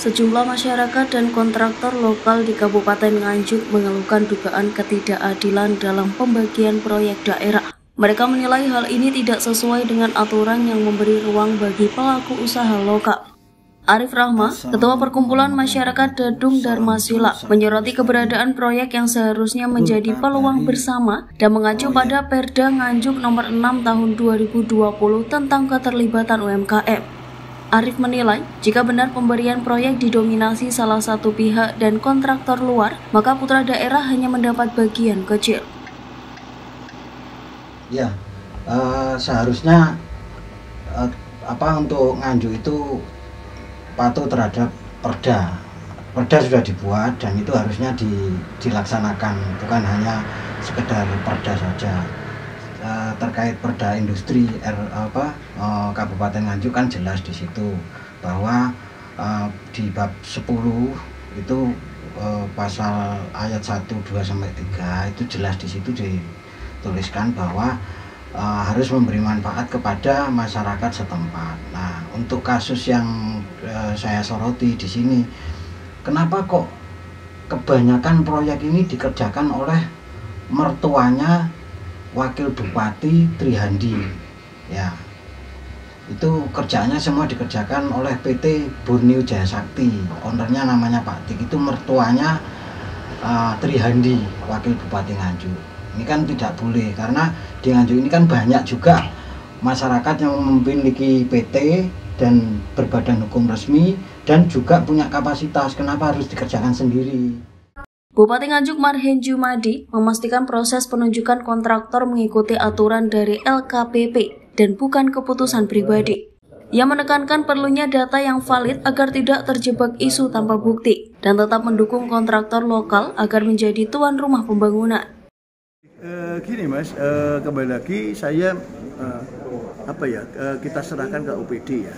Sejumlah masyarakat dan kontraktor lokal di Kabupaten Nganjuk mengeluhkan dugaan ketidakadilan dalam pembagian proyek daerah. Mereka menilai hal ini tidak sesuai dengan aturan yang memberi ruang bagi pelaku usaha lokal. Arif Rahma, Ketua Perkumpulan Masyarakat Dadung Darmasila, menyoroti keberadaan proyek yang seharusnya menjadi peluang bersama dan mengacu pada Perda Nganjuk Nomor 6 Tahun 2020 tentang keterlibatan UMKM. Arif menilai, jika benar pemberian proyek didominasi salah satu pihak dan kontraktor luar, maka putra daerah hanya mendapat bagian kecil. Ya, seharusnya untuk Nganjuk itu patuh terhadap Perda. Perda sudah dibuat dan itu harusnya dilaksanakan, bukan hanya sekedar Perda saja. Terkait Perda Industri Kabupaten Nganjuk kan jelas di situ bahwa di bab 10 itu pasal ayat 1, 2 sampai 3 itu jelas di situ dituliskan bahwa harus memberi manfaat kepada masyarakat setempat. Nah, untuk kasus yang saya soroti di sini, kenapa kok kebanyakan proyek ini dikerjakan oleh mertuanya Wakil Bupati Trihandi, ya, itu kerjaannya semua dikerjakan oleh PT Borneo Jaya Sakti, ownernya namanya Pak Tik, itu mertuanya Trihandi, Wakil Bupati Nganjuk. Ini kan tidak boleh, karena di Nganjuk ini kan banyak juga masyarakat yang memiliki PT dan berbadan hukum resmi dan juga punya kapasitas. Kenapa harus dikerjakan sendiri? Bupati Nganjuk Marhen Jumadi memastikan proses penunjukan kontraktor mengikuti aturan dari LKPP dan bukan keputusan pribadi. Ia menekankan perlunya data yang valid agar tidak terjebak isu tanpa bukti dan tetap mendukung kontraktor lokal agar menjadi tuan rumah pembangunan. Gini Mas, kembali lagi saya kita serahkan ke OPD ya.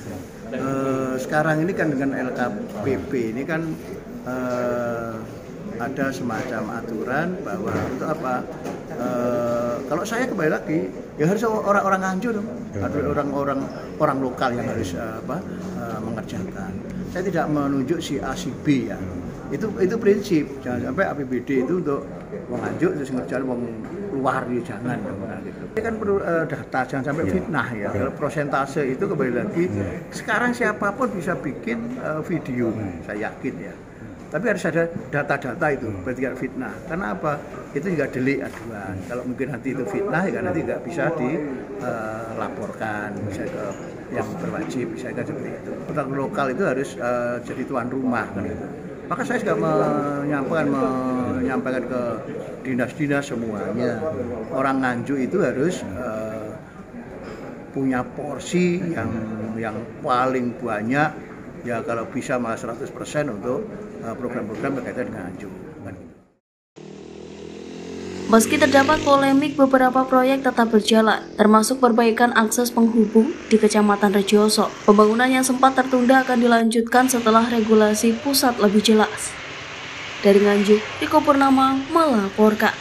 Sekarang ini kan dengan LKPP ini kan ada semacam aturan bahwa untuk apa? Kalau saya kembali lagi, ya harus orang-orang Nganjuk dong, orang lokal yang harus mengerjakan. Saya tidak menunjuk si A si B ya. Itu prinsip. Jangan sampai APBD itu untuk Nganjuk terus ngerjain wong luar ya, jangan gitu. Ini kan perlu data, jangan sampai fitnah ya. Kalau persentase itu kembali lagi, sekarang siapapun bisa bikin video, saya yakin ya. Tapi harus ada data-data itu, berarti tidak fitnah. Karena apa? Itu juga delik aduan. Kalau mungkin nanti itu fitnah, ya nanti nggak bisa dilaporkan, bisa ke yang berwajib, bisa kan seperti itu. Kontraktor lokal itu harus jadi tuan rumah kan gitu. Maka saya juga menyampaikan ke dinas-dinas semuanya. Orang Nganjuk itu harus punya porsi yang paling banyak. Ya kalau bisa malah 100% untuk program-program berkaitan dengan Nganjuk. Meski terdapat polemik, beberapa proyek tetap berjalan, termasuk perbaikan akses penghubung di Kecamatan Rejoso. Pembangunan yang sempat tertunda akan dilanjutkan setelah regulasi pusat lebih jelas. Dari Nganjuk, Riko Purnama melaporkan.